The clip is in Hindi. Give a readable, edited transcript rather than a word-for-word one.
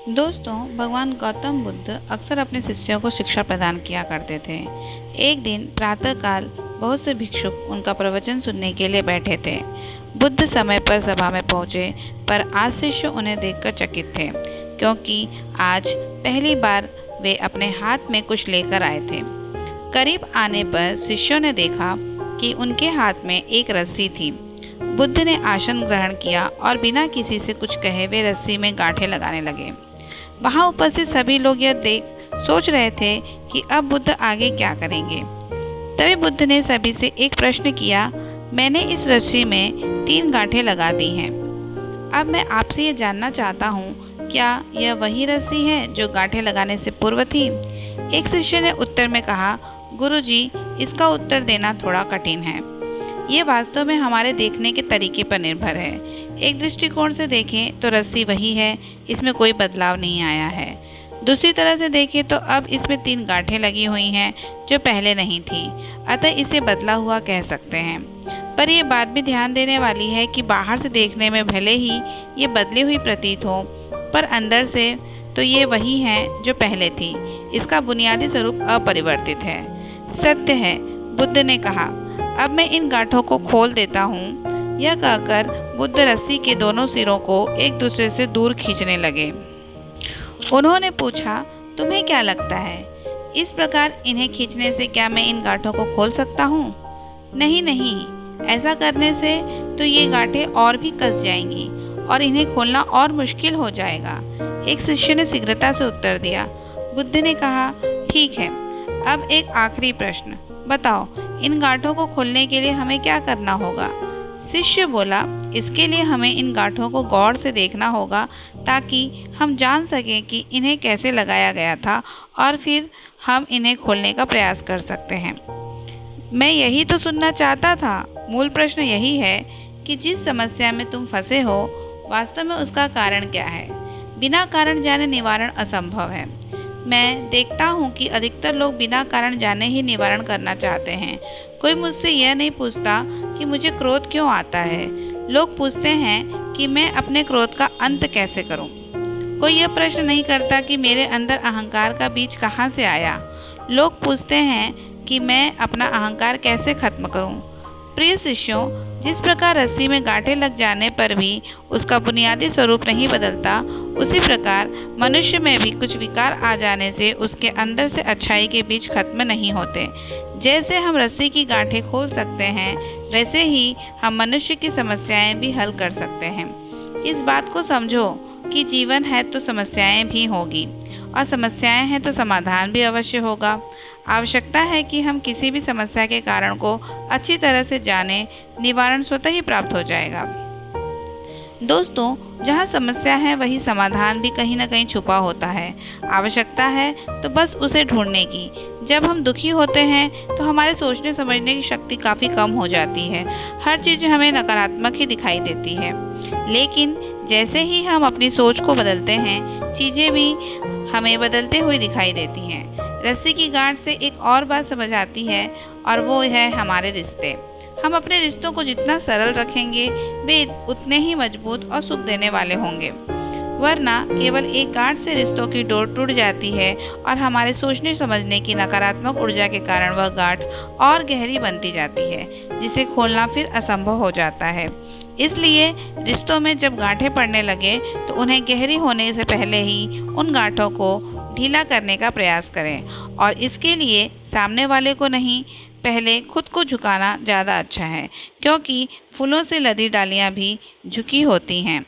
दोस्तों, भगवान गौतम बुद्ध अक्सर अपने शिष्यों को शिक्षा प्रदान किया करते थे। एक दिन प्रातःकाल बहुत से भिक्षुक उनका प्रवचन सुनने के लिए बैठे थे। बुद्ध समय पर सभा में पहुंचे, पर आज शिष्य उन्हें देखकर चकित थे, क्योंकि आज पहली बार वे अपने हाथ में कुछ लेकर आए थे। करीब आने पर शिष्यों ने देखा कि उनके हाथ में एक रस्सी थी। बुद्ध ने आसन ग्रहण किया और बिना किसी से कुछ कहे वे रस्सी में गांठें लगाने लगे। वहां उपस्थित सभी लोग यह देख सोच रहे थे कि अब बुद्ध आगे क्या करेंगे। तभी बुद्ध ने सभी से एक प्रश्न किया, मैंने इस रस्सी में 3 गांठें लगा दी हैं। अब मैं आपसे ये जानना चाहता हूँ, क्या यह वही रस्सी है जो गांठें लगाने से पूर्व थी? एक शिष्य ने उत्तर में कहा, गुरुजी, इसका उत्तर देना थोड़ा कठिन है। ये वास्तव में हमारे देखने के तरीके पर निर्भर है। एक दृष्टिकोण से देखें तो रस्सी वही है, इसमें कोई बदलाव नहीं आया है। दूसरी तरह से देखें तो अब इसमें 3 गांठें लगी हुई हैं जो पहले नहीं थी, अतः इसे बदला हुआ कह सकते हैं। पर यह बात भी ध्यान देने वाली है कि बाहर से देखने में भले ही ये बदली हुई प्रतीत हो, पर अंदर से तो ये वही है जो पहले थी। इसका बुनियादी स्वरूप अपरिवर्तित है। सत्य है, बुद्ध ने कहा। अब मैं इन गांठों को खोल देता हूँ। यह कहकर बुद्ध रस्सी के दोनों सिरों को एक दूसरे से दूर खींचने लगे। उन्होंने पूछा, तुम्हें क्या लगता है, इस प्रकार इन्हें खींचने से क्या मैं इन गांठों को खोल सकता हूँ? नहीं नहीं, ऐसा करने से तो ये गांठें और भी कस जाएंगी और इन्हें खोलना और मुश्किल हो जाएगा। एक शिष्य ने शीघ्रता से उत्तर दिया। बुद्ध ने कहा, ठीक है, अब एक आखिरी प्रश्न, बताओ इन गांठों को खोलने के लिए हमें क्या करना होगा? शिष्य बोला, इसके लिए हमें इन गांठों को गौर से देखना होगा ताकि हम जान सकें कि इन्हें कैसे लगाया गया था और फिर हम इन्हें खोलने का प्रयास कर सकते हैं। मैं यही तो सुनना चाहता था। मूल प्रश्न यही है कि जिस समस्या में तुम फंसे हो, वास्तव में उसका कारण क्या है? बिना कारण जाने निवारण असंभव है। मैं देखता हूँ कि अधिकतर लोग बिना कारण जाने ही निवारण करना चाहते हैं। कोई मुझसे यह नहीं पूछता कि मुझे क्रोध क्यों आता है। लोग पूछते हैं कि मैं अपने क्रोध का अंत कैसे करूं। कोई यह प्रश्न नहीं करता कि मेरे अंदर अहंकार का बीज कहाँ से आया। लोग पूछते हैं कि मैं अपना अहंकार कैसे खत्म करूं। प्रिय शिष्यों, जिस प्रकार रस्सी में गांठें लग जाने पर भी उसका बुनियादी स्वरूप नहीं बदलता, उसी प्रकार मनुष्य में भी कुछ विकार आ जाने से उसके अंदर से अच्छाई के बीज खत्म नहीं होते। जैसे हम रस्सी की गांठें खोल सकते हैं, वैसे ही हम मनुष्य की समस्याएं भी हल कर सकते हैं। इस बात को समझो कि जीवन है तो समस्याएं भी होगी, और समस्याएं हैं तो समाधान भी अवश्य होगा। आवश्यकता है कि हम किसी भी समस्या के कारण को अच्छी तरह से जानें, निवारण स्वतः ही प्राप्त हो जाएगा। दोस्तों, जहाँ समस्या है वही समाधान भी कहीं न कहीं छुपा होता है। आवश्यकता है तो बस उसे ढूंढने की। जब हम दुखी होते हैं तो हमारे सोचने समझने की शक्ति काफ़ी कम हो जाती है। हर चीज़ हमें नकारात्मक ही दिखाई देती है। लेकिन जैसे ही हम अपनी सोच को बदलते हैं, चीज़ें भी हमें बदलते हुए दिखाई देती हैं। रस्सी की गांठ से एक और बात समझ आती है, और वो है हमारे रिश्ते। हम अपने रिश्तों को जितना सरल रखेंगे, वे उतने ही मजबूत और सुख देने वाले होंगे। वरना केवल एक गांठ से रिश्तों की डोर टूट जाती है और हमारे सोचने समझने की नकारात्मक ऊर्जा के कारण वह गांठ और गहरी बनती जाती है, जिसे खोलना फिर असंभव हो जाता है। इसलिए रिश्तों में जब गांठें पड़ने लगे तो उन्हें गहरी होने से पहले ही उन गांठों को ढीला करने का प्रयास करें, और इसके लिए सामने वाले को नहीं, पहले खुद को झुकाना ज़्यादा अच्छा है, क्योंकि फूलों से लदी डालियाँ भी झुकी होती हैं।